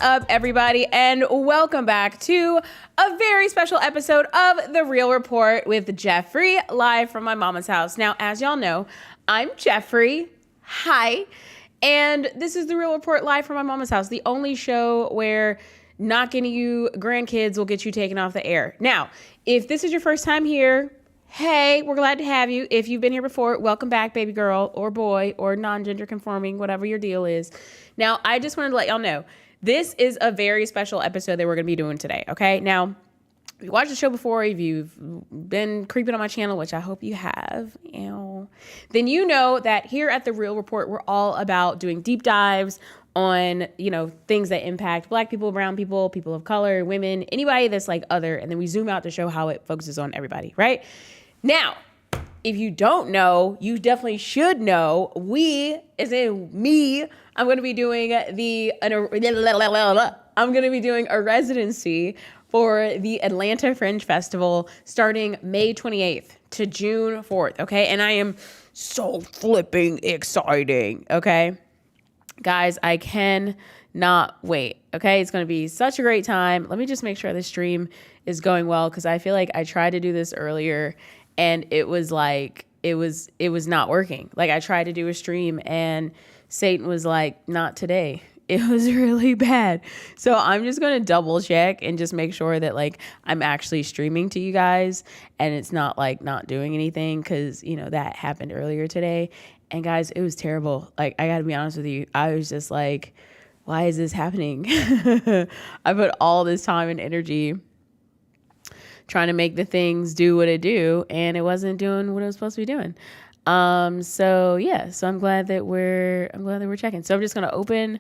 up, everybody, and welcome back to a very special episode of The Real Report with Jeffrey, live from my mama's house. Now, as y'all know, I'm Jeffrey. Hi. And this is The Real Report live from my mama's house, the only show where not getting you grandkids will get you taken off the air. Now, if this is your first time here, hey, we're glad to have you. If you've been here before, welcome back, baby girl or boy or non-gender conforming, whatever your deal is. Now, I just wanted to let y'all know, this is a very special episode that we're going to be doing today, okay? Now, if you watched the show before, if you've been creeping on my channel, which I hope you have, then you know that here at The Real Report, we're all about doing deep dives on, things that impact Black people, brown people, people of color, women, anybody that's like other, and then we zoom out to show how it focuses on everybody, right? Now, if you don't know, you definitely should know. We, as in me, I'm going to be doing a residency for the Atlanta Fringe Festival starting May 28th to June 4th, okay? And I am so flipping exciting, okay? Guys, I cannot wait, okay? It's going to be such a great time. Let me just make sure the stream is going well because I feel like I tried to do this earlier and it was like, it was not working. Like I tried to do a stream and Satan was like, not today. It was really bad. So I'm just going to double check and just make sure that like I'm actually streaming to you guys and it's not like not doing anything because, that happened earlier today. And guys, it was terrible. Like, I got to be honest with you. I was just like, why is this happening? I put all this time and energy trying to make the things do what it do, and it wasn't doing what it was supposed to be doing. So I'm glad that we're checking. So I'm just going to open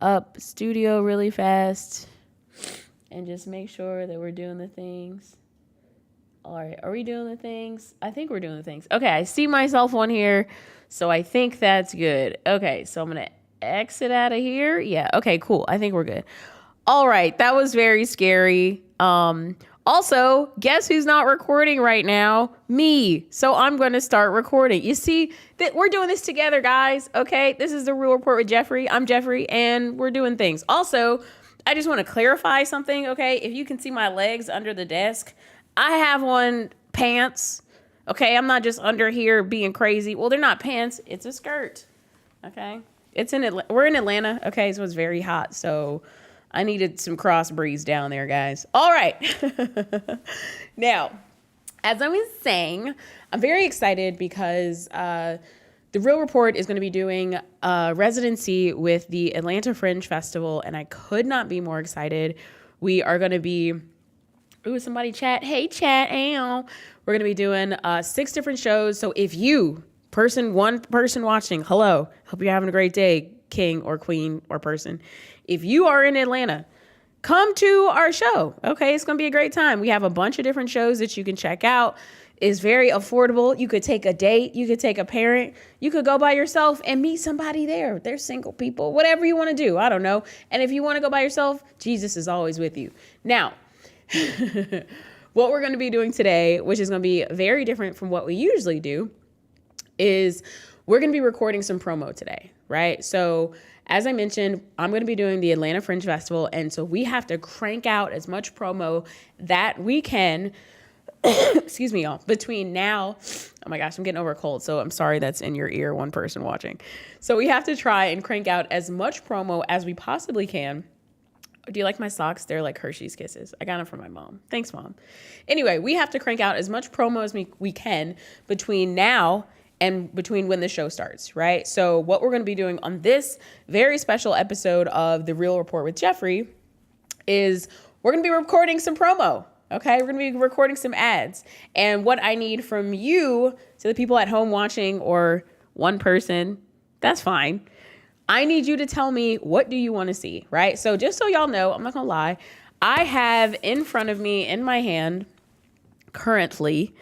up Studio really fast and just make sure that we're doing the things. All right. Are we doing the things? I think we're doing the things. Okay. I see myself on here. So I think that's good. Okay. So I'm going to exit out of here. Yeah. Okay, cool. I think we're good. All right. That was very scary. Also, guess who's not recording right now? Me. So I'm going to start recording. You see that we're doing this together, guys. Okay. This is The Real Report with Jeffrey. I'm Jeffrey and we're doing things. Also, I just want to clarify something. Okay. If you can see my legs under the desk, I have on pants. Okay. I'm not just under here being crazy. Well, they're not pants. It's a skirt. Okay. We're in Atlanta. Okay. So it's very hot. So I needed some cross breeze down there, guys. All right. Now, as I was saying, I'm very excited because The Real Report is going to be doing a residency with the Atlanta Fringe Festival, and I could not be more excited. We are going to be... Ooh, somebody chat. Hey, chat. We're going to be doing 6 different shows. So if you, one person watching, hello, hope you're having a great day, king or queen or person. If you are in Atlanta, come to our show. Okay, it's going to be a great time. We have a bunch of different shows that you can check out. It's very affordable. You could take a date. You could take a parent. You could go by yourself and meet somebody there. They're single people, whatever you want to do. I don't know. And if you want to go by yourself, Jesus is always with you. Now, what we're going to be doing today, which is going to be very different from what we usually do, is we're going to be recording some promo today, right? So as I mentioned, I'm going to be doing the Atlanta Fringe Festival. And so we have to crank out as much promo that we can, excuse me, y'all, between now, oh my gosh, I'm getting over a cold. So I'm sorry that's in your ear, one person watching. So we have to try and crank out as much promo as we possibly can. Do you like my socks? They're like Hershey's Kisses. I got them from my mom. Thanks, Mom. Anyway, we have to crank out as much promo as we can between now and between when the show starts, right? So what we're going to be doing on this very special episode of The Real Report with Jeffrey is we're going to be recording some promo, okay? We're going to be recording some ads. And what I need from you, to the people at home watching or one person, that's fine. I need you to tell me, what do you want to see, right? So just so y'all know, I'm not going to lie, I have in front of me in my hand currently,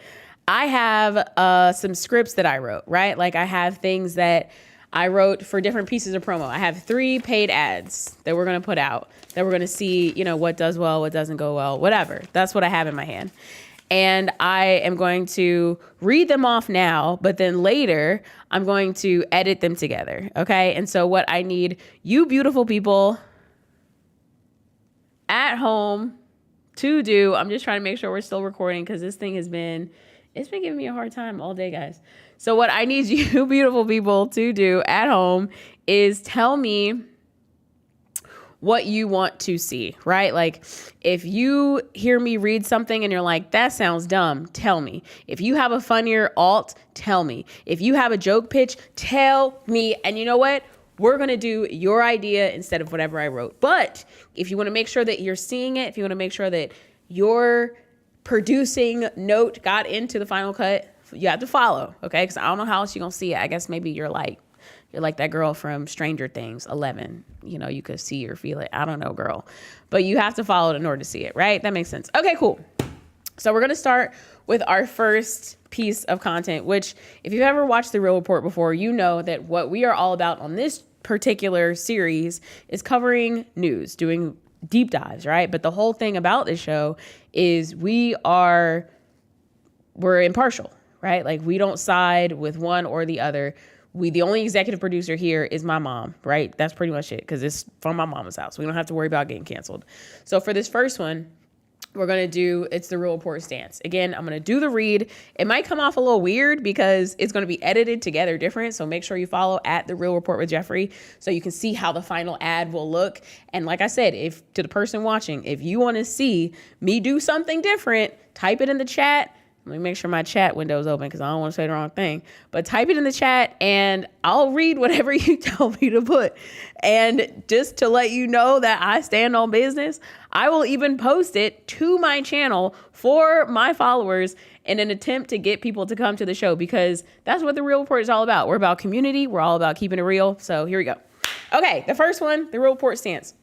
I have some scripts that I wrote, right? Like I have things that I wrote for different pieces of promo. I have 3 paid ads that we're going to put out that we're going to see, what does well, what doesn't go well, whatever. That's what I have in my hand. And I am going to read them off now, but then later I'm going to edit them together. Okay. And so what I need you beautiful people at home to do. I'm just trying to make sure we're still recording because this thing it's been giving me a hard time all day, guys. So what I need you beautiful people to do at home is tell me what you want to see, right? Like if you hear me read something and you're like, that sounds dumb, tell me. If you have a funnier alt, tell me. If you have a joke pitch, tell me. And you know what? We're going to do your idea instead of whatever I wrote. But if you want to make sure that you're seeing it, if you want to make sure that your producing note got into the final cut, you have to follow, okay? Because I don't know how else you're going to see it. I guess maybe you're like that girl from Stranger Things, 11. You know, you could see or feel it. I don't know, girl. But you have to follow it in order to see it, right? That makes sense. Okay, cool. So we're going to start with our first piece of content, which if you've ever watched The Real Report before, you know that what we are all about on this particular series is covering news, doing deep dives, right? But the whole thing about this show is we're impartial, right? Like we don't side with one or the other. The only executive producer here is my mom, right? That's pretty much it because it's from my mama's house. We don't have to worry about getting canceled. So for this first one, it's The Real Report stance. Again, I'm going to do the read. It might come off a little weird because it's going to be edited together different. So make sure you follow at The Real Report with Jeffrey so you can see how the final ad will look. And like I said, to the person watching, if you want to see me do something different, type it in the chat. Let me make sure my chat window is open because I don't want to say the wrong thing. But type it in the chat and I'll read whatever you tell me to put. And just to let you know that I stand on business, I will even post it to my channel for my followers in an attempt to get people to come to the show because that's what The Real Report is all about. We're about community. We're all about keeping it real. So here we go. Okay, the first one, The Real Report stance.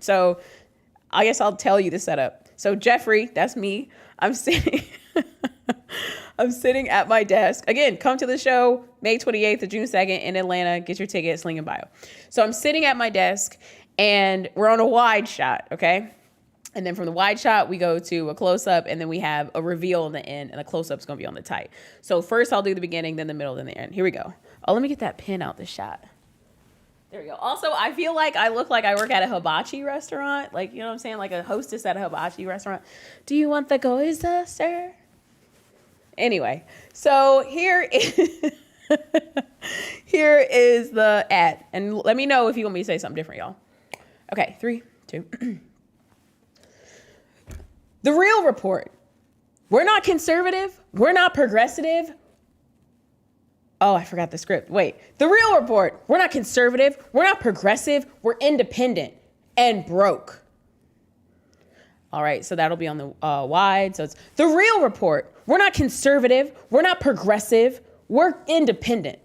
So I guess I'll tell you the setup. So Jeffrey, that's me. I'm sitting at my desk. Again, come to the show May 28th to June 2nd in Atlanta. Get your ticket, link in bio. So I'm sitting at my desk and we're on a wide shot, okay? And then from the wide shot, we go to a close-up and then we have a reveal in the end and the close-up is going to be on the tight. So first I'll do the beginning, then the middle, then the end. Here we go. Oh, let me get that pin out the shot. There we go. Also, I feel like I look like I work at a hibachi restaurant. Like, you know what I'm saying? Like a hostess at a hibachi restaurant. Do you want the goiza, sir? Anyway, so here is the ad. And let me know if you want me to say something different, y'all. Okay, 3, 2. The Real Report. We're not conservative. We're not progressive. Oh, I forgot the script. Wait. The Real Report. We're not conservative. We're not progressive. We're independent and broke. All right, so that'll be on the wide. So it's The Real Report. We're not conservative. We're not progressive. We're independent.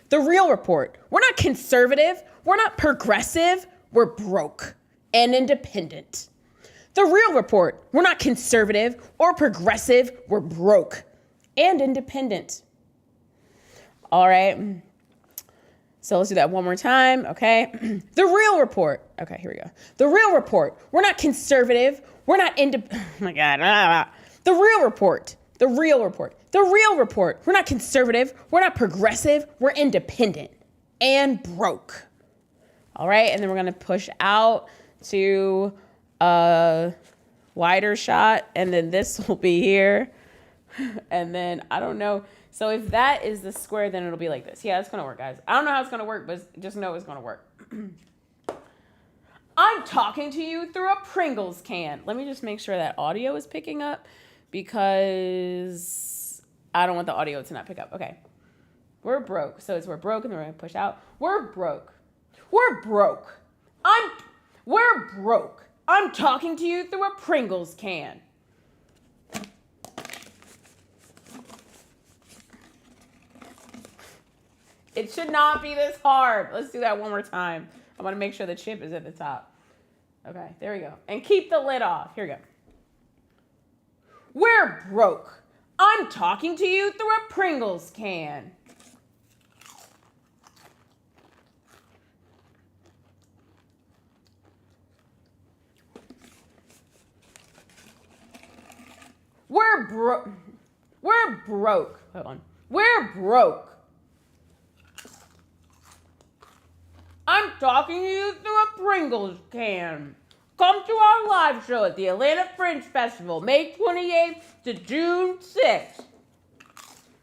The Real Report. We're not conservative. We're not progressive. We're broke and independent. The Real Report. We're not conservative or progressive. We're broke and independent. All right. So let's do that one more time. Okay. The Real Report. Okay, here we go. The Real Report. We're not conservative. We're not oh my God. The Real Report. The Real Report. The Real Report. We're not conservative. We're not progressive. We're independent and broke. All right. And then we're going to push out to a wider shot. And then this will be here. And then I don't know. So if that is the square, then it'll be like this. Yeah, it's going to work, guys. I don't know how it's going to work, but just know it's going to work. I'm talking to you through a Pringles can. Let me just make sure that audio is picking up because I don't want the audio to not pick up. Okay. We're broke. So we're broke and then we're going to push out. We're broke. We're broke. We're broke. I'm talking to you through a Pringles can. It should not be this hard. Let's do that one more time. I'm going to make sure the chip is at the top. Okay, there we go. And keep the lid off. Here we go. We're broke. I'm talking to you through a Pringles can. We're broke. Hold on. We're broke. I'm talking to you through a Pringles can. Come to our live show at the Atlanta Fringe Festival, May 28th to June 6th.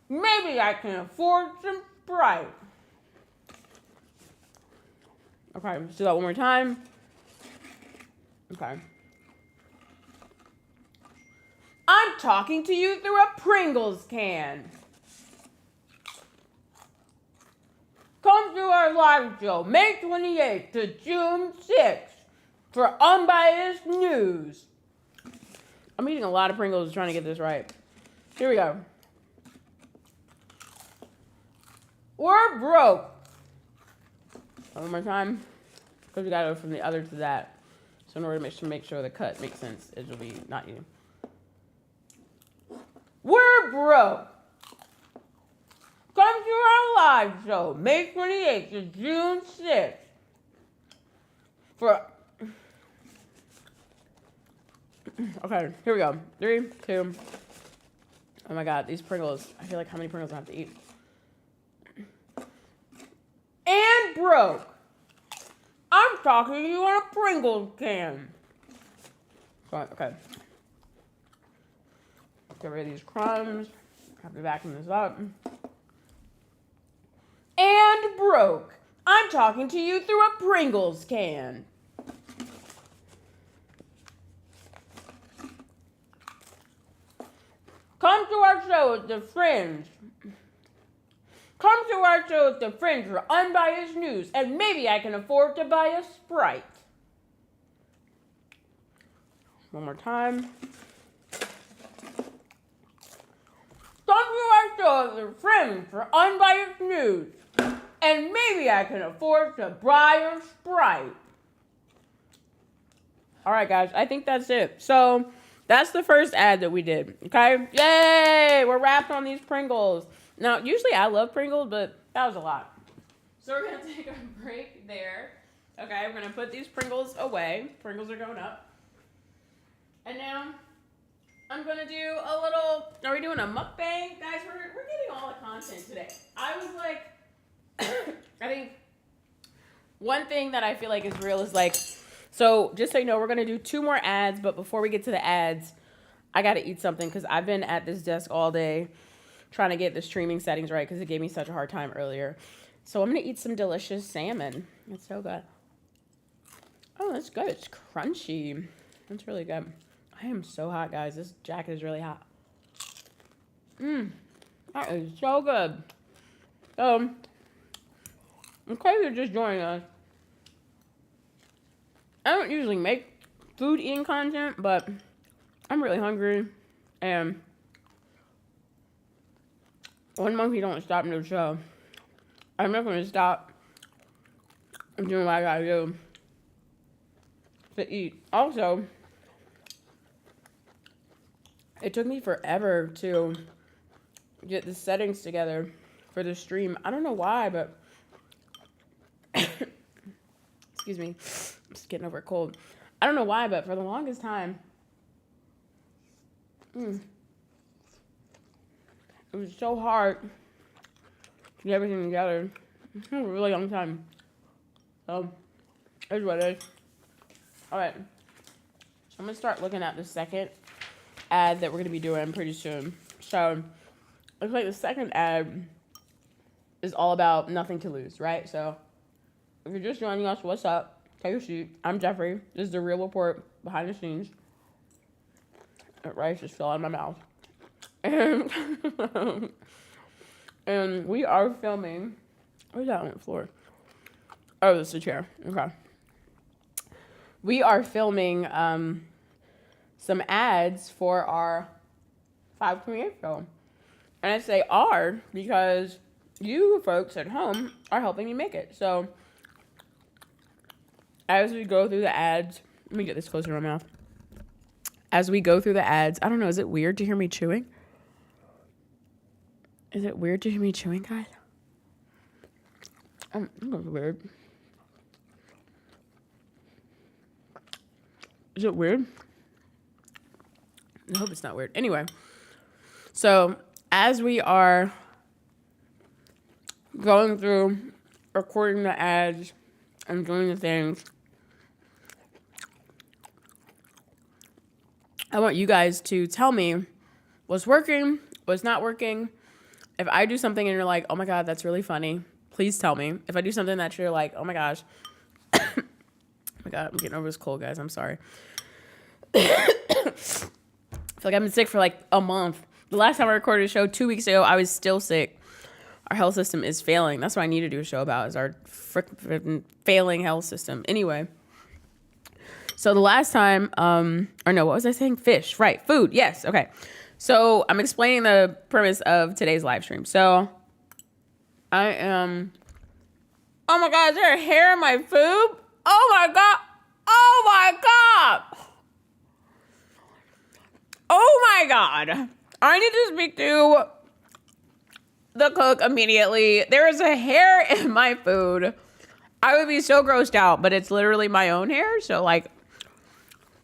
Maybe I can afford some Sprite. Okay, let's do that one more time. Okay. I'm talking to you through a Pringles can. Come to our live show, May 28th to June 6th, for unbiased news. I'm eating a lot of Pringles trying to get this right. Here we go. We're broke. One more time, because we gotta go from the other to that. So in order to make sure the cut makes sense, it will be not you. We're broke. Come to our live show, May 28th to June 6th. Okay, here we go. 3, 2. Oh my God, these Pringles. I feel like how many Pringles I have to eat. And broke. I'm talking to you on a Pringles can. Okay. Get rid of these crumbs. Have to vacuum this up. And broke. I'm talking to you through a Pringles can. Come to our show at the Fringe. Come to our show at the Fringe for unbiased news, and maybe I can afford to buy a Sprite. One more time. Come to our show at the Fringe for unbiased news, and maybe I can afford to buy a Sprite. All right, guys, I think that's it. So that's the first ad that we did, okay? Yay! We're wrapped on these Pringles. Now, usually I love Pringles, but that was a lot. So we're going to take a break there. Okay, we're going to put these Pringles away. Pringles are going up. And now I'm going to do a little, are we doing a mukbang? Guys, we're getting all the content today. I was like, I think one thing that I feel like is real is like, so just so you know, we're going to do 2 more ads, but before we get to the ads, I got to eat something because I've been at this desk all day trying to get the streaming settings right because it gave me such a hard time earlier. So I'm going to eat some delicious salmon. It's so good. Oh, that's good. It's crunchy. That's really good. I am so hot, guys. This jacket is really hot. That is so good. In case you're just joining us, I don't usually make food eating content, but I'm really hungry, and one monkey don't stop no show. I'm not going to stop doing what I gotta do to eat. Also, it took me forever to get the settings together for the stream. I don't know why, but excuse me, I'm just getting over a cold. I don't know why, but for the longest time, it was so hard to get everything together. It took a really long time. So, here's what it is. Alright. So I'm going to start looking at the second ad that we're going to be doing pretty soon. So, looks like the second ad is all about nothing to lose, right? So, if you're just joining us, what's up? Take a seat. I'm Jeffrey. This is the real report behind the scenes. That rice just fell out of my mouth. And we are filming. Where's that on the floor? Oh, this is a chair. Okay. We are filming some ads for our 528 film. And I say are because you folks at home are helping me make it. So as we go through the ads, let me get this closer to my mouth. As we go through the ads, I don't know, is it weird to hear me chewing? Is it weird to hear me chewing, guys? I think it's weird. Is it weird? I hope it's not weird. Anyway, so as we are going through recording the ads and doing the things, I want you guys to tell me what's working, what's not working. If I do something and you're like, oh my God, that's really funny, please tell me. If I do something that you're like, oh my gosh, oh my God, I'm getting over this cold, guys. I'm sorry. I feel like I've been sick for like a month. The last time I recorded a show 2 weeks ago, I was still sick. Our health system is failing. That's what I need to do a show about, is our failing health system. Anyway. So the last time, or no, what was I saying? Fish, right? Food, yes, okay. So I'm explaining the premise of today's live stream. So I am, oh my God, is there a hair in my food? Oh my God, oh my God. Oh my God. I need to speak to the cook immediately. There is a hair in my food. I would be so grossed out, but it's literally my own hair. So like,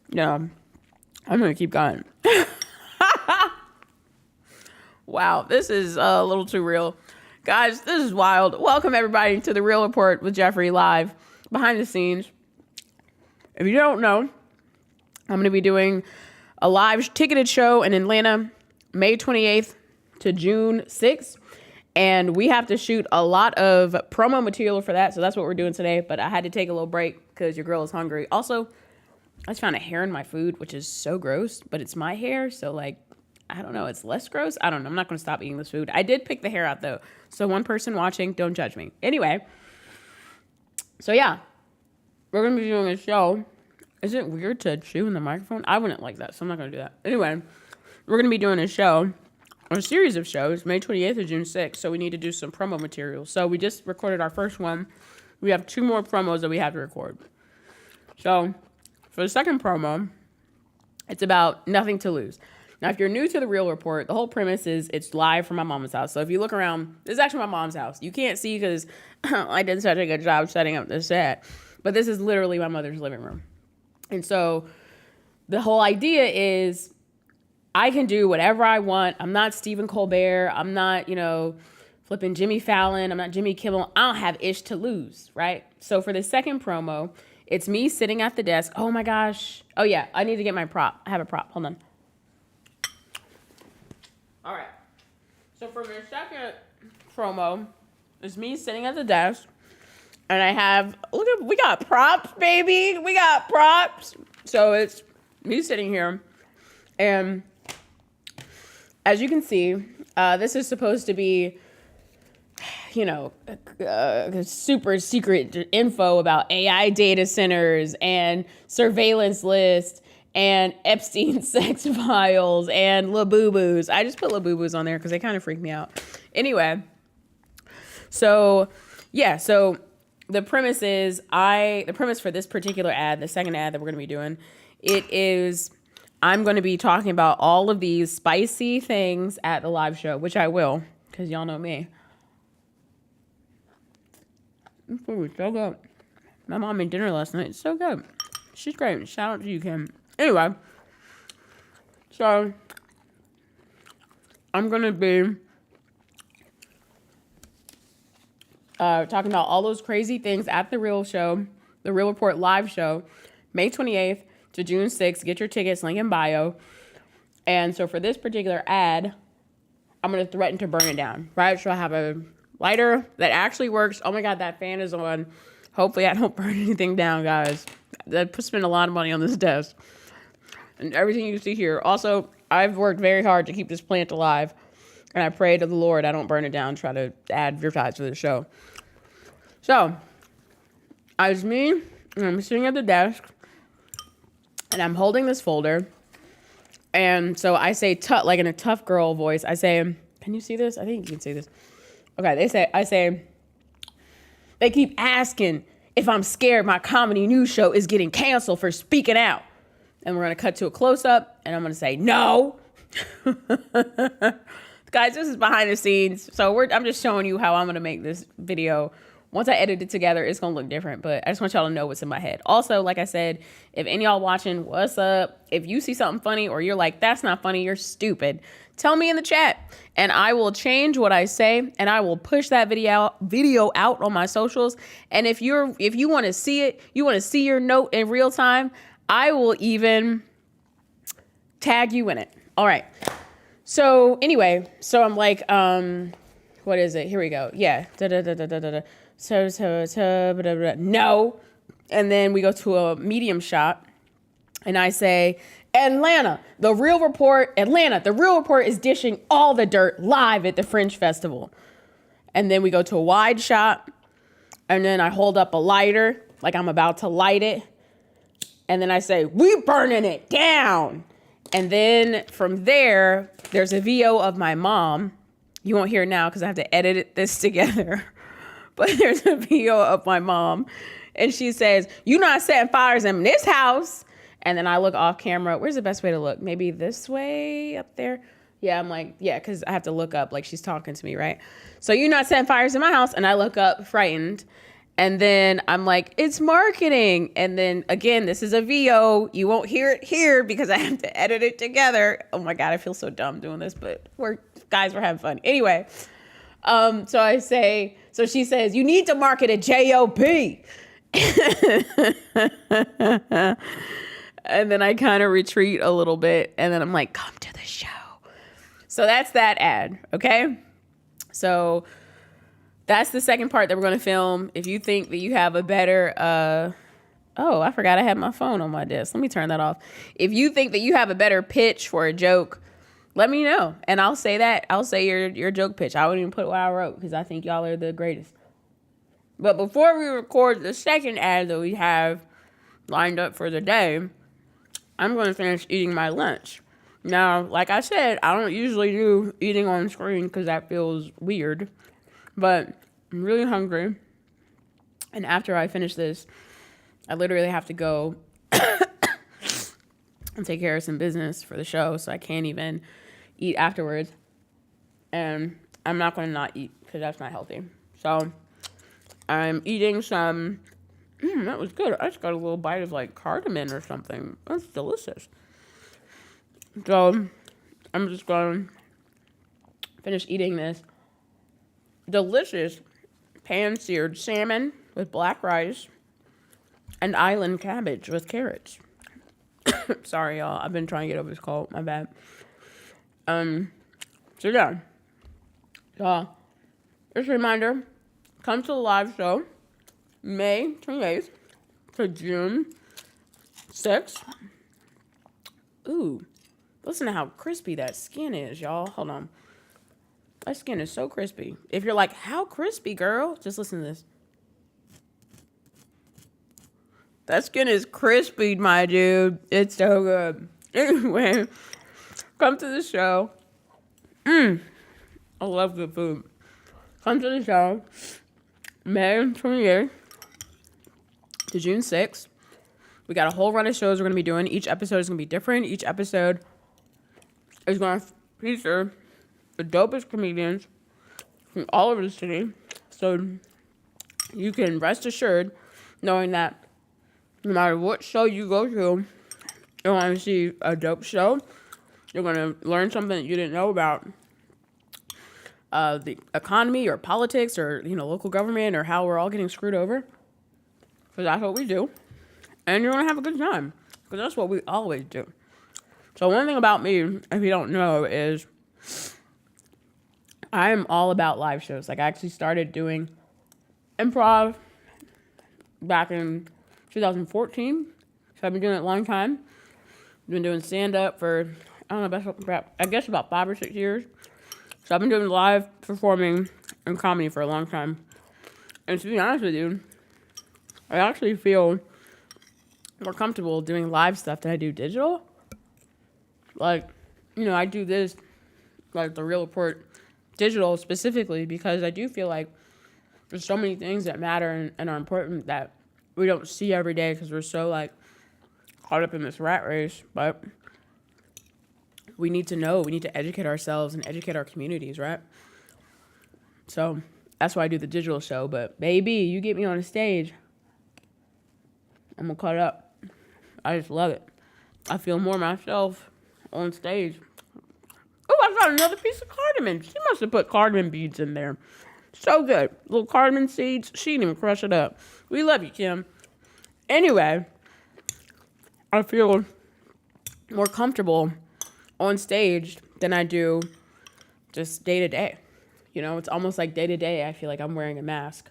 yeah, I'm going to keep going. Wow, this is a little too real. Guys, this is wild. Welcome everybody to The Real Report with Jeffrey live, behind the scenes. If you don't know, I'm going to be doing a live ticketed show in Atlanta, May 28th to June 6th. And we have to shoot a lot of promo material for that. So that's what we're doing today. But I had to take a little break because your girl is hungry. Also, I just found a hair in my food, which is so gross, but it's my hair. So like, I don't know. It's less gross. I don't know. I'm not going to stop eating this food. I did pick the hair out though. So one person watching, don't judge me. Anyway. So yeah, we're going to be doing a show. Is it weird to chew in the microphone? I wouldn't like that. So I'm not going to do that. Anyway, we're going to be doing a show, a series of shows, May 28th to June 6th. So we need to do some promo material. So we just recorded our first one. We have 2 more promos that we have to record. So for the second promo, it's about nothing to lose. Now, if you're new to The Real Report, the whole premise is it's live from my mom's house. So if you look around, this is actually my mom's house. You can't see because I did such a good job setting up this set. But this is literally my mother's living room. And so the whole idea is I can do whatever I want. I'm not Stephen Colbert. I'm not, flipping Jimmy Fallon. I'm not Jimmy Kimmel. I don't have ish to lose, right? So for the second promo, it's me sitting at the desk. Oh my gosh. Oh yeah, I need to get my prop. I have a prop. Hold on. All right. So for the second promo, it's me sitting at the desk. And I have, we got props, baby. We got props. So it's me sitting here. And as you can see, this is supposed to be, super secret info about AI data centers and surveillance lists and Epstein sex files and Labubu's. I just put Labubu's on there because they kind of freak me out. Anyway, so the premise is the premise for this particular ad, the second ad that we're going to be doing, it is I'm going to be talking about all of these spicy things at the live show, which I will, because y'all know me. This food is so good. My mom made dinner last night. It's so good. She's great. Shout out to you, Kim. Anyway, so I'm going to be talking about all those crazy things at the Real Show, the Real Report live show, May 28th to June 6th. Get your tickets, link in bio. And so for this particular ad, I'm going to threaten to burn it down, right? So I have a lighter that actually works. Oh my God, that fan is on. Hopefully I don't burn anything down, guys. I spent a lot of money on this desk and everything you see here. Also, I've worked very hard to keep this plant alive, and I pray to the Lord I don't burn it down, try to advertise for the show. So, it's me, and I'm sitting at the desk, and I'm holding this folder, and so I say, like in a tough girl voice, I say, can you see this? I think you can see this. Okay, I say, they keep asking if I'm scared my comedy news show is getting canceled for speaking out. And we're going to cut to a close-up, and I'm going to say, no. Guys, this is behind the scenes. So I'm just showing you how I'm going to make this video. Once I edit it together, it's going to look different, but I just want y'all to know what's in my head. Also, like I said, if any of y'all watching, what's up? If you see something funny or you're like, that's not funny, you're stupid, tell me in the chat, and I will change what I say, and I will push that video out on my socials. And if you want to see it, you want to see your note in real time, I will even Tag you in it. All right. So anyway, so I'm like, what is it? Here we go. Yeah. No. And then we go to a medium shot and I say, Atlanta, the Real Report is dishing all the dirt live at the Fringe Festival. And then we go to a wide shot and then I hold up a lighter like I'm about to light it. And then I say, we burning it down. And then from there, there's a VO of my mom. You won't hear it now because I have to edit this together. But there's a VO of my mom. And she says, you not setting fires in this house. And then I look off camera. Where's the best way to look? Maybe this way up there? Yeah, I'm like, yeah, because I have to look up like she's talking to me, right? So you not setting fires in my house. And I look up frightened. And then I'm like, it's marketing. And then again, this is a VO. You won't hear it here because I have to edit it together. Oh my God, I feel so dumb doing this, but we're having fun. Anyway, so she says, you need to market a JOP. And then I kind of retreat a little bit. And then I'm like, come to the show. So that's that ad. Okay. So that's the second part that we're going to film. If you think that you have a better, I forgot I had my phone on my desk. Let me turn that off. If you think that you have a better pitch for a joke, let me know. And I'll say that. I'll say your joke pitch. I wouldn't even put what I wrote because I think y'all are the greatest. But before we record the second ad that we have lined up for the day, I'm going to finish eating my lunch. Now, like I said, I don't usually do eating on screen because that feels weird. But I'm really hungry. And after I finish this, I literally have to go and take care of some business for the show. So I can't even eat afterwards. And I'm not going to not eat because that's not healthy. So I'm eating some. That was good. I just got a little bite of like cardamom or something. That's delicious. So I'm just going to finish eating this delicious pan-seared salmon with black rice and island cabbage with carrots. Sorry, y'all. I've been trying to get over this cold. My bad. So yeah. Just a reminder, come to the live show May 28th to June 6th. Ooh, listen to how crispy that skin is, y'all. Hold on. That skin is so crispy. If you're like, how crispy, girl? Just listen to this. That skin is crispy, my dude. It's so good. Anyway, come to the show. I love good food. Come to the show May 28th to June 6th. We got a whole run of shows we're going to be doing. Each episode is going to be different. Each episode is going to feature the dopest comedians from all over the city. So you can rest assured knowing that no matter what show you go to, you're going to see a dope show. You're going to learn something that you didn't know about the economy or politics or, local government or how we're all getting screwed over. Because that's what we do. And you're going to have a good time. Because that's what we always do. So one thing about me, if you don't know, is I am all about live shows. Like, I actually started doing improv back in 2014. So I've been doing it a long time. I've been doing stand-up for, I guess about 5 or 6 years. So I've been doing live performing and comedy for a long time. And to be honest with you, I actually feel more comfortable doing live stuff than I do digital. Like, I do this, like the Real Report digital specifically, because I do feel like there's so many things that matter and are important that we don't see every day because we're so, caught up in this rat race. But we need to know. We need to educate ourselves and educate our communities, right? So that's why I do the digital show. But, baby, you get me on a stage, I'm going to cut up. I just love it. I feel more myself on stage. Oh, I got another piece of cardamom. She must have put cardamom beads in there. So good. Little cardamom seeds. She didn't even crush it up. We love you, Kim. Anyway, I feel more comfortable on stage than I do just day to day. You know, it's almost like day to day, I feel like I'm wearing a mask.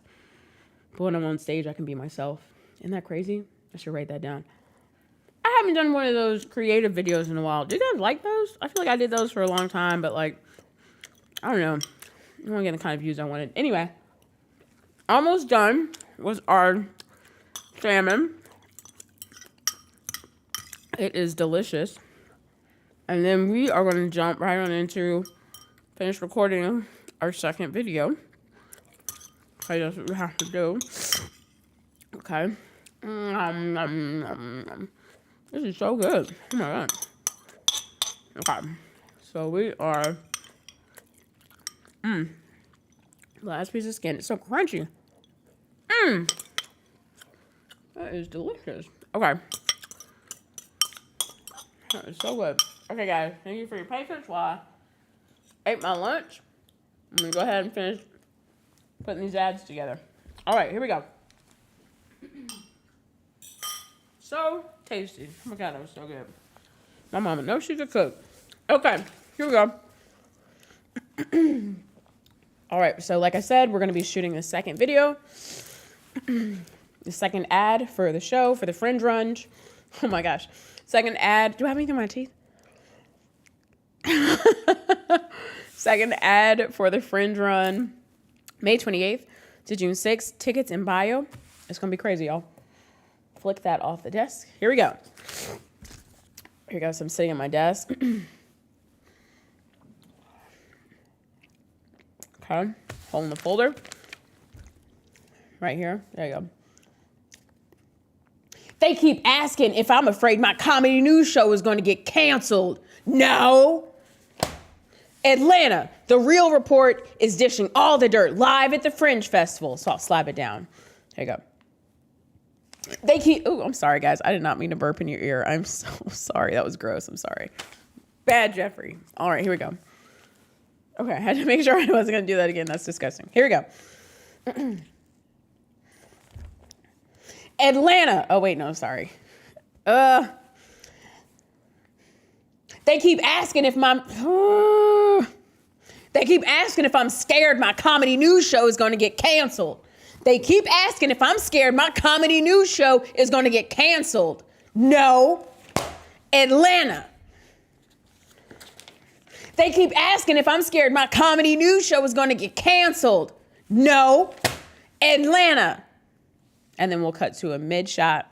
But when I'm on stage, I can be myself. Isn't that crazy? I should write that down. I haven't done one of those creative videos in a while. Do you guys like those? I feel like I did those for a long time, but like, I don't know. I don't get the kind of views I wanted. Anyway, almost done with our salmon. It is delicious. And then we are going to jump right on into finish recording our second video. Okay, that's what we have to do. Okay. This is so good. Oh my god. Okay. So we are last piece of skin. It's so crunchy. That is delicious. Okay. That is so good. Okay guys, thank you for your patience while I ate my lunch. I'm gonna go ahead and finish putting these ads together. Alright, here we go. So tasty. Oh my god, that was so good. My mama knows she could cook. Okay, here we go. Alright, so like I said, we're gonna be shooting the second video. The second ad for the show, for the Fringe Run. Oh my gosh. Second ad. Do I have anything in my teeth? Second ad for the Fringe Run, May 28th to June 6th. Tickets in bio. It's going to be crazy, y'all. Flick that off the desk. Here we go. Here goes. I'm sitting at my desk. Okay. Holding the folder. Right here. There you go. They keep asking if I'm afraid my comedy news show is going to get canceled. No. Atlanta, The Real Report is dishing all the dirt live at the Fringe Festival. So I'll slap it down. There you go. They keep, oh, I'm sorry, guys. I did not mean to burp in your ear. I'm so sorry. That was gross. I'm sorry. Bad Jeffrey. All right, here we go. Okay, I had to make sure I wasn't going to do that again. That's disgusting. Here we go. Atlanta. Oh, wait, no, sorry. They keep asking if they keep asking if I'm scared my comedy news show is going to get canceled. They keep asking if I'm scared my comedy news show is going to get canceled. No. Atlanta. They keep asking if I'm scared my comedy news show is going to get canceled. No. Atlanta. And then we'll cut to a mid shot.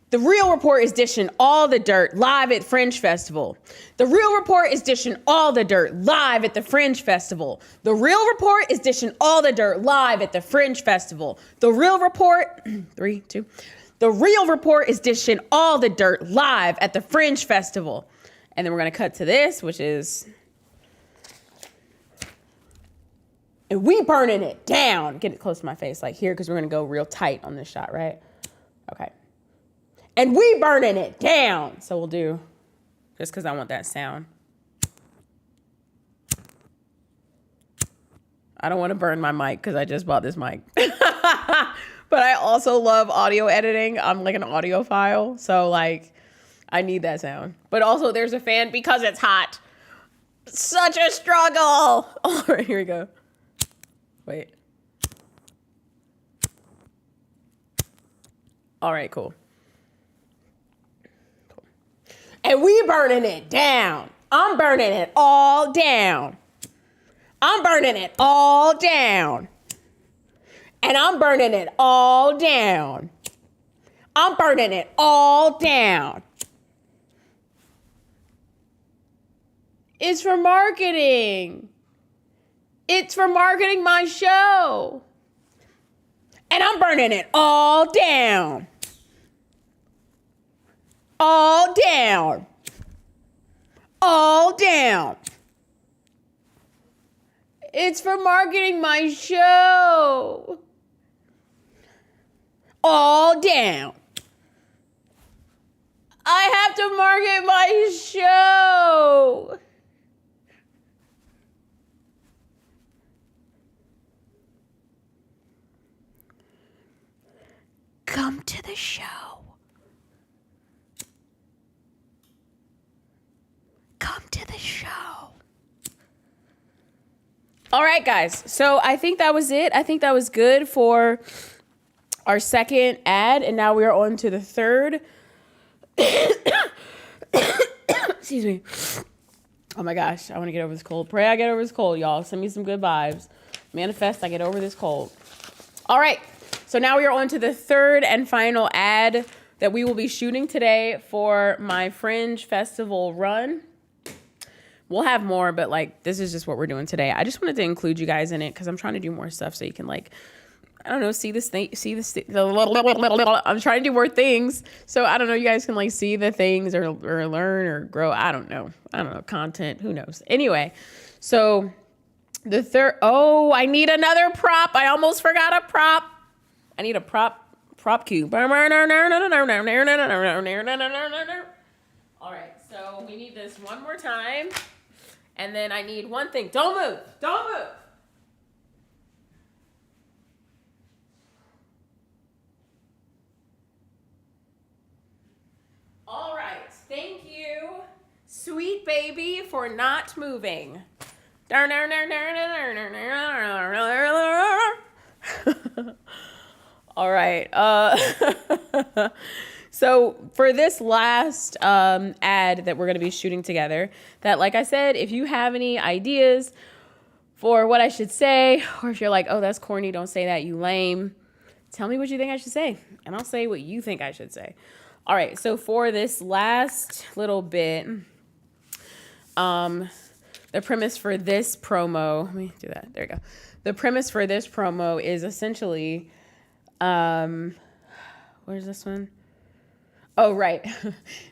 The Real Report is dishing all the dirt live at Fringe Festival. The Real Report is dishing all the dirt live at the Fringe Festival. The Real Report is dishing all the dirt live at the Fringe Festival. The Real Report, 3, 2. The Real Report is dishing all the dirt live at the Fringe Festival. And then we're going to cut to this, which is, and we burning it down. Get it close to my face, like here, because we're going to go real tight on this shot, right? Okay. And we burning it down. So we'll do, just because I want that sound. I don't want to burn my mic because I just bought this mic. But I also love audio editing. I'm like an audiophile. So like, I need that sound. But also there's a fan because it's hot. Such a struggle. All right, here we go. Wait. All right, cool. And we burning it down. I'm burning it all down. I'm burning it all down. And I'm burning it all down. I'm burning it all down. It's for marketing. It's for marketing my show. And I'm burning it all down. All down. All down. It's for marketing my show. All down. I have to market my show. Come to the show. All right, guys. So I think that was it. I think that was good for our second ad. And now we are on to the third. Excuse me. Oh my gosh. I want to get over this cold. Pray I get over this cold, y'all. Send me some good vibes. Manifest I get over this cold. All right. So now we are on to the third and final ad that we will be shooting today for my Fringe Festival run. We'll have more, but like, this is just what we're doing today. I just wanted to include you guys in it because I'm trying to do more stuff so you can like, I don't know, see this thing, I'm trying to do more things. So I don't know, you guys can like see the things or learn or grow. I don't know, content, who knows? Anyway, so the third, oh, I need another prop. I almost forgot a prop. I need a prop cue. All right, so we need this one more time. And then I need one thing. Don't move. Don't move. All right. Thank you, sweet baby, for not moving. All right. So for this last ad that we're going to be shooting together, that, like I said, if you have any ideas for what I should say, or if you're like, oh, that's corny, don't say that, you lame, tell me what you think I should say, and I'll say what you think I should say. All right, so for this last little bit, the premise for this promo, let me do that, there you go. The premise for this promo is essentially, where's this one? Oh, right.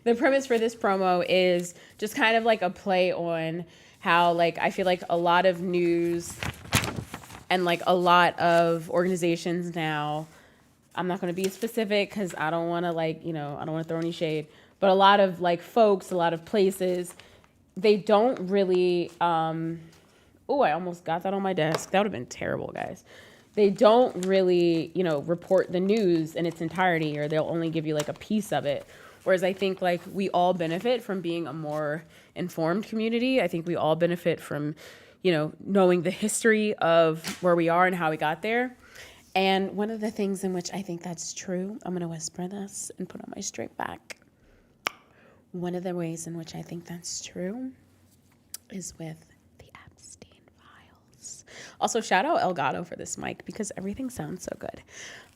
The premise for this promo is just kind of like a play on how, like, I feel like a lot of news and like a lot of organizations now, I'm not going to be specific because I don't want to like, I don't want to throw any shade, but a lot of like folks, a lot of places, they don't really, oh, I almost got that on my desk. That would have been terrible, guys. They don't really, report the news in its entirety, or they'll only give you like a piece of it. Whereas I think like we all benefit from being a more informed community. I think we all benefit from, knowing the history of where we are and how we got there. And one of the things in which I think that's true, I'm going to whisper this and put on my straight back. One of the ways in which I think that's true is with also, shout out Elgato for this mic because everything sounds so good.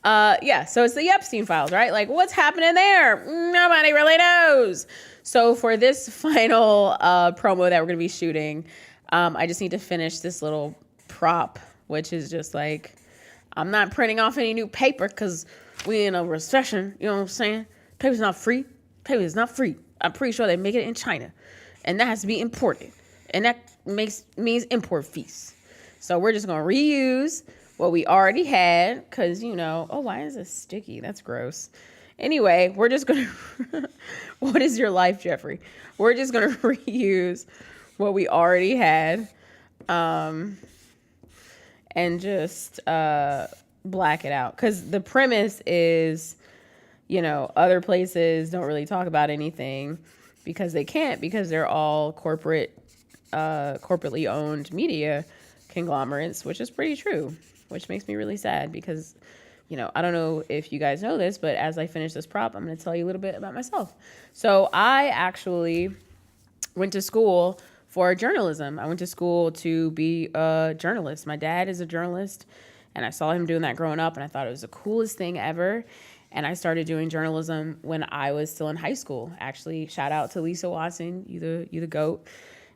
So it's the Epstein files, right? Like, what's happening there? Nobody really knows. So for this final promo that we're going to be shooting, I just need to finish this little prop, which is just like, I'm not printing off any new paper because we in a recession. You know what I'm saying? Paper's not free. Paper is not free. I'm pretty sure they make it in China, and that has to be imported, and that means import fees. So we're just going to reuse what we already had because, oh, why is this sticky? That's gross. Anyway, we're just going to, what is your life, Jeffrey? We're just going to reuse what we already had and just black it out. Because the premise is, other places don't really talk about anything because they can't, because they're all corporately owned media conglomerates, which is pretty true, which makes me really sad because, I don't know if you guys know this, but as I finish this prop, I'm going to tell you a little bit about myself. So I actually went to school for journalism. I went to school to be a journalist. My dad is a journalist, and I saw him doing that growing up, and I thought it was the coolest thing ever. And I started doing journalism when I was still in high school. Actually, shout out to Lisa Watson, you the GOAT,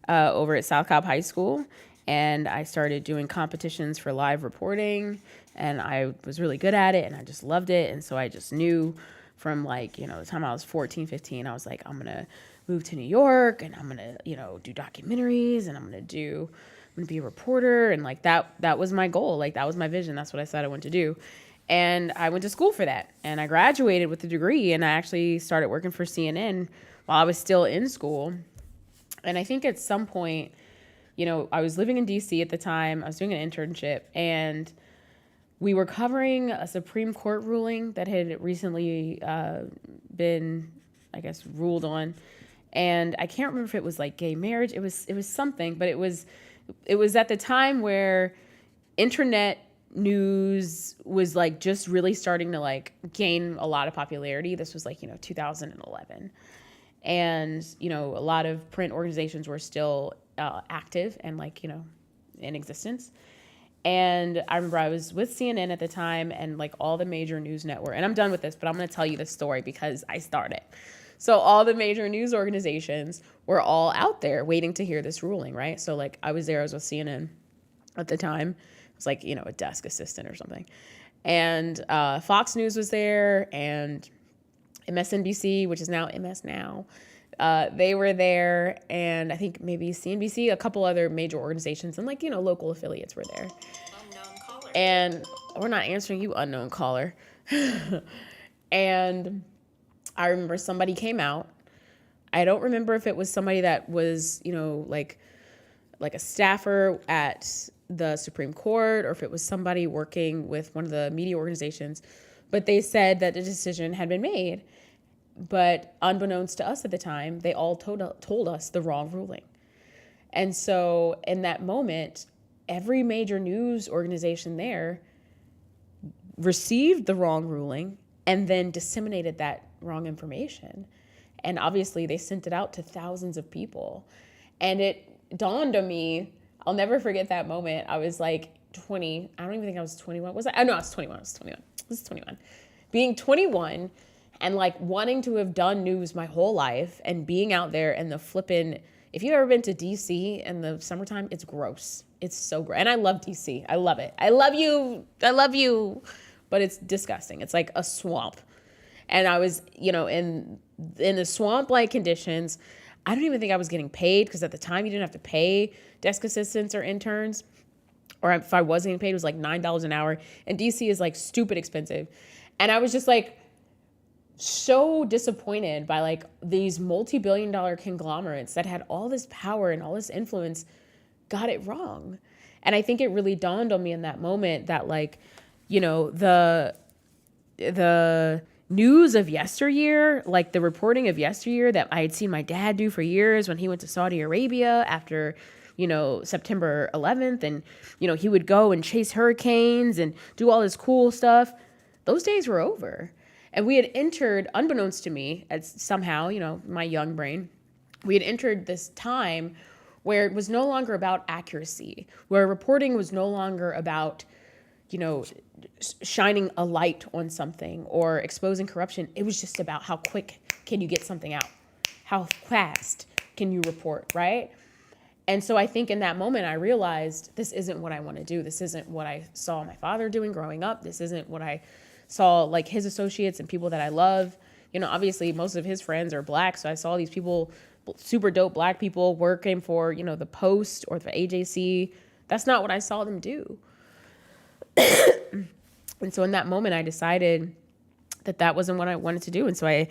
over at South Cobb High School. And I started doing competitions for live reporting, and I was really good at it, and I just loved it. And so I just knew from like, the time I was 14, 15, I was like, I'm going to move to New York, and I'm going to, do documentaries, and I'm going to be a reporter. And like that was my goal. Like that was my vision. That's what I said I wanted to do. And I went to school for that, and I graduated with a degree, and I actually started working for CNN while I was still in school. And I think at some point, I was living in DC at the time. I was doing an internship, and we were covering a Supreme Court ruling that had recently been, I guess, ruled on. And I can't remember if it was like gay marriage. It was something, but it was It was at the time where internet news was like just really starting to like gain a lot of popularity. This was like, 2011. And, a lot of print organizations were still active and like, in existence. And I remember I was with CNN at the time and like all the major news network. And I'm done with this, but I'm going to tell you this story because I started. So all the major news organizations were all out there waiting to hear this ruling, right? So like I was with CNN at the time. It was like, a desk assistant or something. And Fox News was there and MSNBC, which is now MS Now. They were there, and I think maybe CNBC, a couple other major organizations, and like, local affiliates were there. Unknown caller. And we're not answering you, unknown caller. And I remember somebody came out. I don't remember if it was somebody that was, like a staffer at the Supreme Court or if it was somebody working with one of the media organizations, but they said that the decision had been made. But unbeknownst to us at the time, they all told us the wrong ruling. And so in that moment, every major news organization there received the wrong ruling and then disseminated that wrong information. And obviously they sent it out to thousands of people. And it dawned on me, I'll never forget that moment. I was like 20. I don't even think I was 21. Was I? Oh, no, I was 21. I was 21. Being 21 and like wanting to have done news my whole life and being out there and the flipping, if you've ever been to DC in the summertime, it's gross. It's so gross. And I love DC. I love it. I love you. But it's disgusting. It's like a swamp. And I was, in the swamp-like conditions. I don't even think I was getting paid because at the time you didn't have to pay desk assistants or interns. Or if I was getting paid, it was like $9 an hour. And DC is like stupid expensive. And I was just like, so disappointed by like these multi-billion-dollar conglomerates that had all this power and all this influence got it wrong. And I think it really dawned on me in that moment that like, the news of yesteryear, like the reporting of yesteryear that I had seen my dad do for years when he went to Saudi Arabia after, September 11th. And, he would go and chase hurricanes and do all this cool stuff. Those days were over. And we had entered, unbeknownst to me, as somehow, my young brain, we had entered this time where it was no longer about accuracy, where reporting was no longer about, shining a light on something or exposing corruption. It was just about how quick can you get something out? How fast can you report, right? And so I think in that moment, I realized this isn't what I want to do. This isn't what I saw my father doing growing up. This isn't what I saw like his associates and people that I love. Obviously most of his friends are Black. So I saw these people, super dope Black people working for, the Post or the AJC. That's not what I saw them do. And so in that moment, I decided that wasn't what I wanted to do. And so I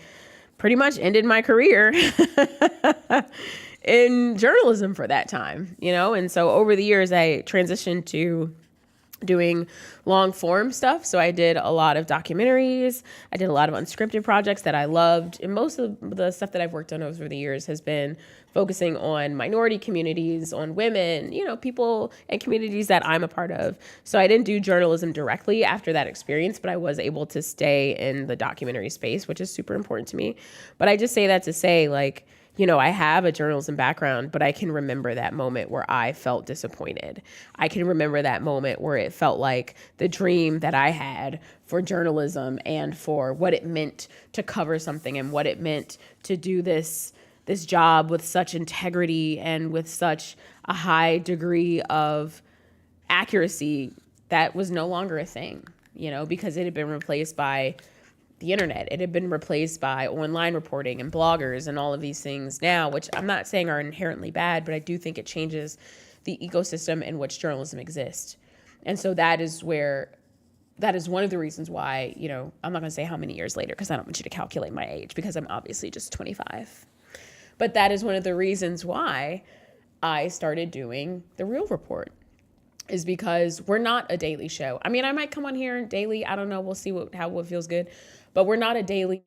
pretty much ended my career in journalism for that time, And so over the years, I transitioned to doing long form stuff. So I did a lot of documentaries. I did a lot of unscripted projects that I loved. And most of the stuff that I've worked on over the years has been focusing on minority communities, on women, people and communities that I'm a part of. So I didn't do journalism directly after that experience, but I was able to stay in the documentary space, which is super important to me. But I just say that to say like, I have a journalism background, but I can remember that moment where I felt disappointed. I can remember that moment where it felt like the dream that I had for journalism and for what it meant to cover something and what it meant to do this job with such integrity and with such a high degree of accuracy that was no longer a thing, because it had been replaced by the internet. It had been replaced by online reporting and bloggers and all of these things now, which I'm not saying are inherently bad, but I do think it changes the ecosystem in which journalism exists. And so that is one of the reasons why, I'm not going to say how many years later, because I don't want you to calculate my age, because I'm obviously just 25. But that is one of the reasons why I started doing The Real Report, is because we're not a daily show. I mean, I might come on here daily. I don't know. We'll see what feels good. But we're not a daily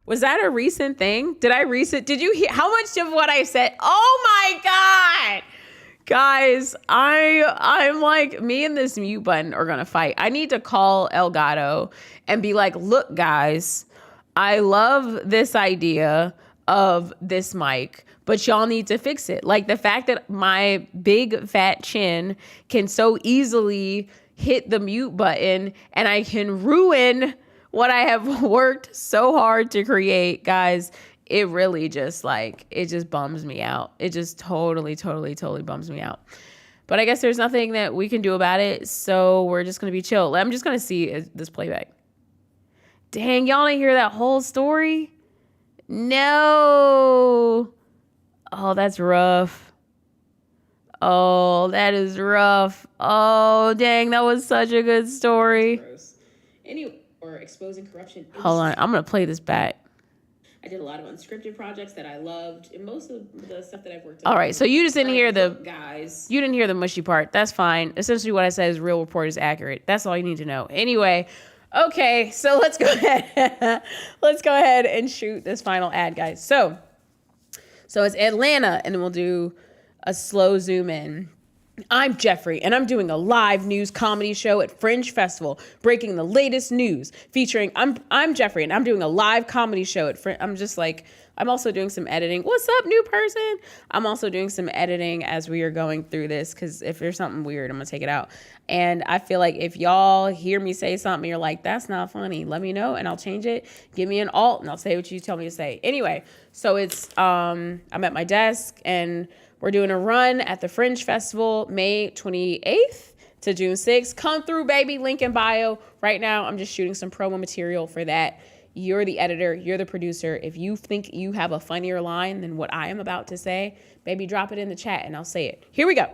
Was that a recent thing? Did you hear how much of what I said? Oh my God. Guys, I'm like, me and this mute button are gonna fight. I need to call Elgato and be like, look, guys, I love this idea of this mic, but y'all need to fix it. Like the fact that my big fat chin can so easily hit the mute button and I can ruin what I have worked so hard to create, guys. It really just it just bums me out. It just totally bums me out. But I guess there's nothing that we can do about it. So we're just going to be chill. I'm just going to see this playback. Dang, y'all didn't hear that whole story? No. Oh, that's rough. Oh, that is rough. Oh, dang, that was such a good story. Anyway, or exposing corruption. Hold on, I'm going to play this back. I did a lot of unscripted projects that I loved, and most of the stuff that I've worked on. All right, so you just didn't hear you didn't hear the mushy part. That's fine. Essentially what I said is real report is accurate. That's all you need to know. Anyway, okay, so let's go ahead. Let's go ahead and shoot this final ad, guys. So it's Atlanta, and then we'll do a slow zoom in. I'm Jeffrey, and I'm doing a live news comedy show at Fringe Festival, breaking the latest news featuring. I'm Jeffrey, and I'm doing a live comedy show at Fringe. I'm also doing some editing. What's up, new person? I'm also doing some editing as we are going through this, because if there's something weird, I'm gonna take it out. And I feel like if y'all hear me say something, you're like, that's not funny, let me know, and I'll change it. Give me an alt, and I'll say what you tell me to say. Anyway, so it's I'm at my desk, and we're doing a run at the Fringe Festival, May 28th to June 6th. Come through, baby. Link in bio. Right now, I'm just shooting some promo material for that. You're the editor. You're the producer. If you think you have a funnier line than what I am about to say, baby, drop it in the chat and I'll say it. Here we go.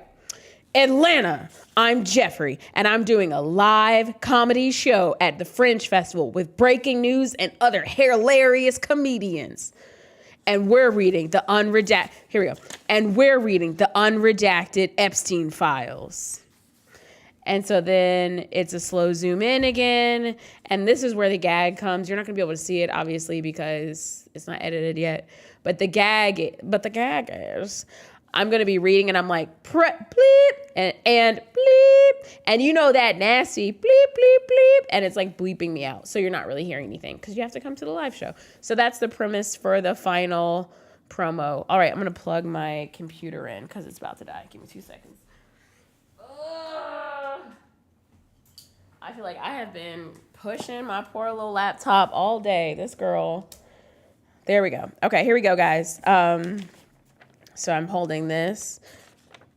Atlanta, I'm Jeffrey, and I'm doing a live comedy show at the Fringe Festival with breaking news and other hilarious comedians. And we're reading the unredacted, here we go. And we're reading the unredacted Epstein files. And so then it's a slow zoom in again. And this is where the gag comes. You're not gonna be able to see it, obviously, because it's not edited yet. But the gag is, I'm gonna be reading and I'm like, bleep, and bleep. And you know that nasty bleep, bleep, bleep. And it's like bleeping me out. So you're not really hearing anything because you have to come to the live show. So that's the premise for the final promo. All right, I'm gonna plug my computer in because it's about to die. Give me 2 seconds. I feel like I have been pushing my poor little laptop all day. This girl. There we go. Okay, here we go, guys. So I'm holding this.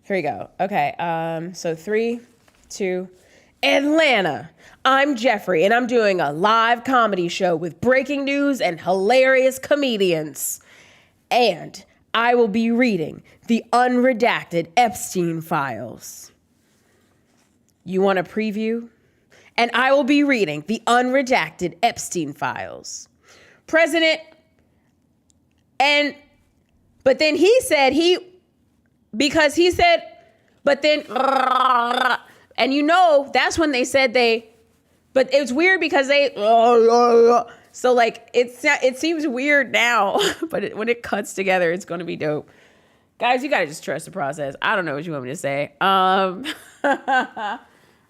Here we go. Okay, so 3, 2, Atlanta. I'm Jeffrey, and I'm doing a live comedy show with breaking news and hilarious comedians. And I will be reading the unredacted Epstein files. You want a preview? And I will be reading the unredacted Epstein files. President, but then he said and you know, that's when they said but it's weird because so like, it seems weird now, but when it cuts together, it's going to be dope. Guys, you got to just trust the process. I don't know what you want me to say.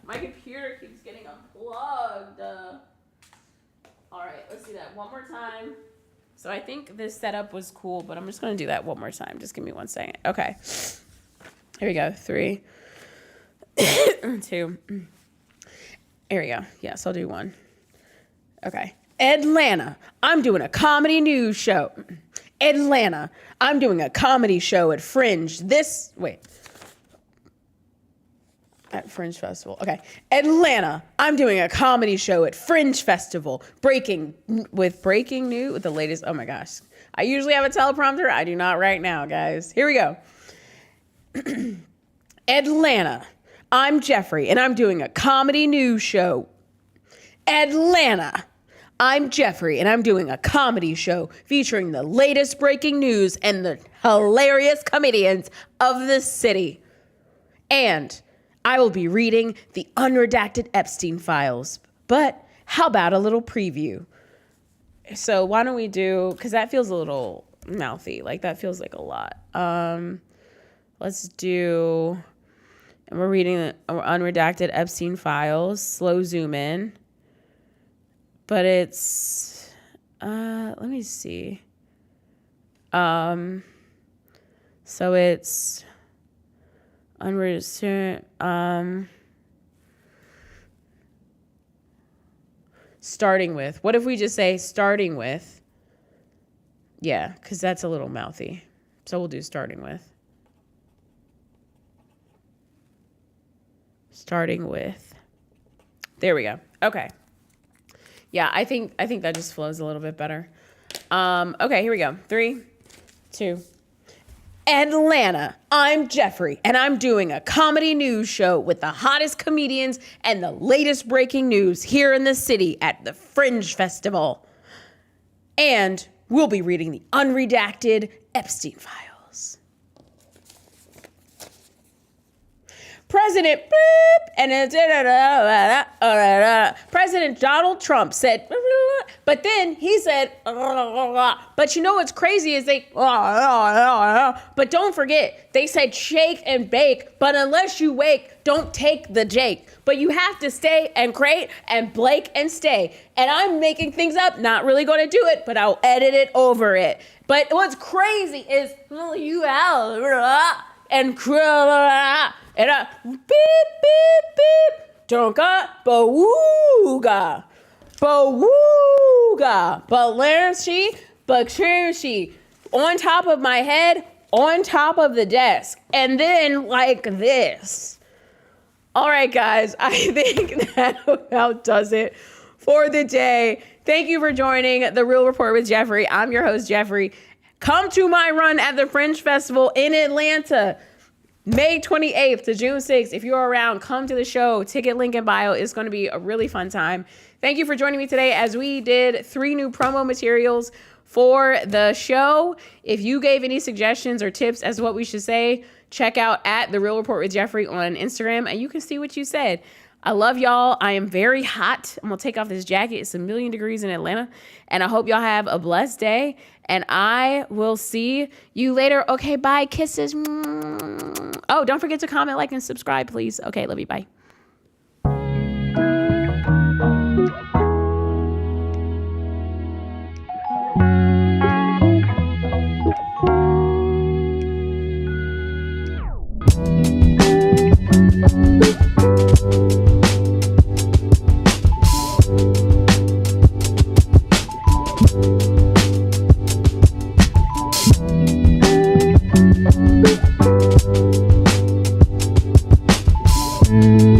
My computer keeps getting unplugged. All right, let's do that one more time. So I think this setup was cool, but I'm just going to do that one more time. Just give me 1 second. Okay. Here we go. 3, 2. Here we go. Yes, I'll do 1. Okay. Atlanta, I'm doing a comedy news show. Atlanta, I'm doing a comedy show at Fringe at Fringe Festival. Okay. Atlanta, I'm doing a comedy show at Fringe Festival. Breaking news with the latest. Oh my gosh. I usually have a teleprompter. I do not right now, guys. Here we go. Atlanta, I'm Jeffrey, and I'm doing a comedy news show. Atlanta, I'm Jeffrey, and I'm doing a comedy show featuring the latest breaking news and the hilarious comedians of the city. And I will be reading the unredacted Epstein files. But how about a little preview? So why don't we do, because that feels a little mouthy. Like that feels like a lot. Let's do, and we're reading the unredacted Epstein files, slow zoom in. But it's, let me see. So it's unregistered, starting with. What if we just say starting with? Yeah, because that's a little mouthy. So we'll do starting with. Starting with. There we go. Okay. Yeah, I think that just flows a little bit better. Okay, here we go. 3, 2. Atlanta, I'm Jeffrey, and I'm doing a comedy news show with the hottest comedians and the latest breaking news here in the city at the Fringe Festival. And we'll be reading the unredacted Epstein files. President beep, and President Donald Trump said, but then he said, but you know what's crazy is they, but don't forget, they said shake and bake, but unless you wake, don't take the Jake. But you have to stay and crate and Blake and stay. And I'm making things up, not really going to do it, but I'll edit it over it. But what's crazy is you out and beep, beep, beep. Donka, bawooga. Bawooga. Balancy, Bakshishi. On top of my head, on top of the desk. And then like this. All right, guys. I think that about does it for the day. Thank you for joining The Real Report with Jeffrey. I'm your host, Jeffrey. Come to my run at the Fringe Festival in Atlanta, May 28th to June 6th. If you're around, come to the show. Ticket link in bio. It's going to be a really fun time. Thank you for joining me today as we did 3 new promo materials for the show. If you gave any suggestions or tips as to what we should say, check out at The Real Report with Jeffrey on Instagram, and you can see what you said. I love y'all. I am very hot. I'm going to take off this jacket. It's 1,000,000 degrees in Atlanta. And I hope y'all have a blessed day. And I will see you later. Okay, bye. Kisses. Oh, don't forget to comment, like, and subscribe, please. Okay, love you. Bye. Mm-hmm.